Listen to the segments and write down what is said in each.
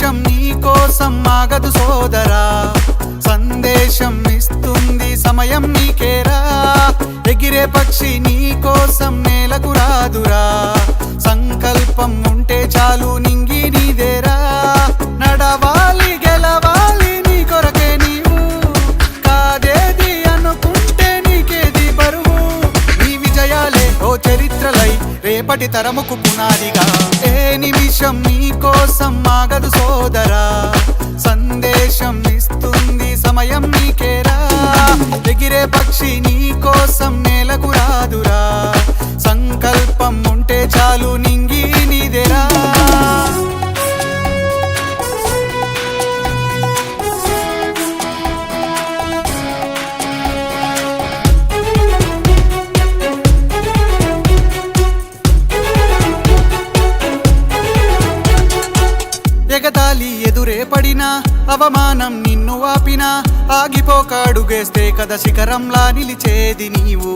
నిమిషం నీ కోసం ఆగదు సోదరా, సందేశం ఇస్తుంది సమయం నీకేరా. ఎగిరే పక్షి నీ కోసం నేలకు రాదురా, సంకల్పం ఉంటే చాలు నింగి నీదేరా. నడవాలి గెలవాలి నీ కొరకే నీవు, కాదేది అనుకుంటే నీకేది బరువు. నీ విజయాలే ఓ చరిత్రలై రేపటి తరముకు పునాదిగా. ఏ నిమిషం నీ కోసం ఆగదు సోదరా, సందేశం ఇస్తుంది సమయం నీకేరా. ఎగిరే పక్షి నీ కోసం నేలకు రాదురా, సంకల్పం ఉంటే చాలు నింగి నీదేరా. ఎగతాళి ఎదురే పడినా, అవమానం నిన్ను ఆపినా, ఆగిపోక అడుగేస్తే కదా శిఖరంలా నిలిచేది నీవు.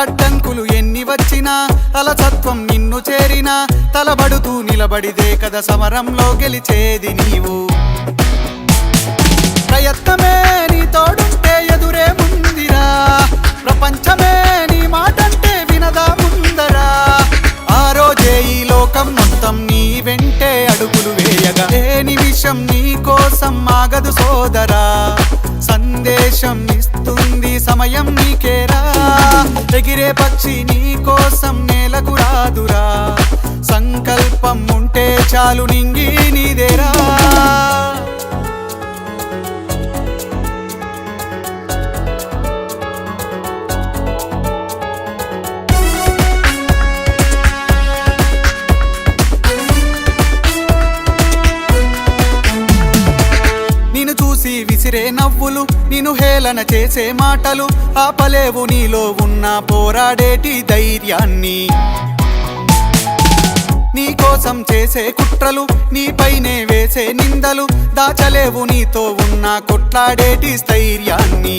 అడ్డంకులు ఎన్ని వచ్చినా, అలసత్వం నిన్ను చేరినా, తలబడుతూ నిలబడిదే కదా సమరంలో గెలిచేది నీవు. ప్రయత్నమే నీ తోడుంటే ఎదురే ముందిరా, ప్రపంచమే నీ మాటంటే వినదా ముందరా. ఆ రోజే ఈ లోకం మొత్తం నీ వెంటే అడుగులు వేయగా. ఏ నిమిషం నీ కోసం ఆగదు సోదరా, సందేశం ఇస్తుంది సమయం నీకేరా. ఎగిరే పక్షి నీ కోసం నేలకు రాదురా, సంకల్పం ఉంటే చాలు నింగి నీదేరా. నిన్ను చూసి విసిరే నవ్వులు, నిన్ను హేళన చేసే మాటలు, ఆపలేవు నీలో ఉన్న పోరాడేటి ధైర్యాన్ని. నీ కోసం చేసే కుట్రలు, నీపైనే వేసే నిందలు, దాచలేవు నీతో ఉన్న కొట్లాడేటి స్థైర్యాన్ని.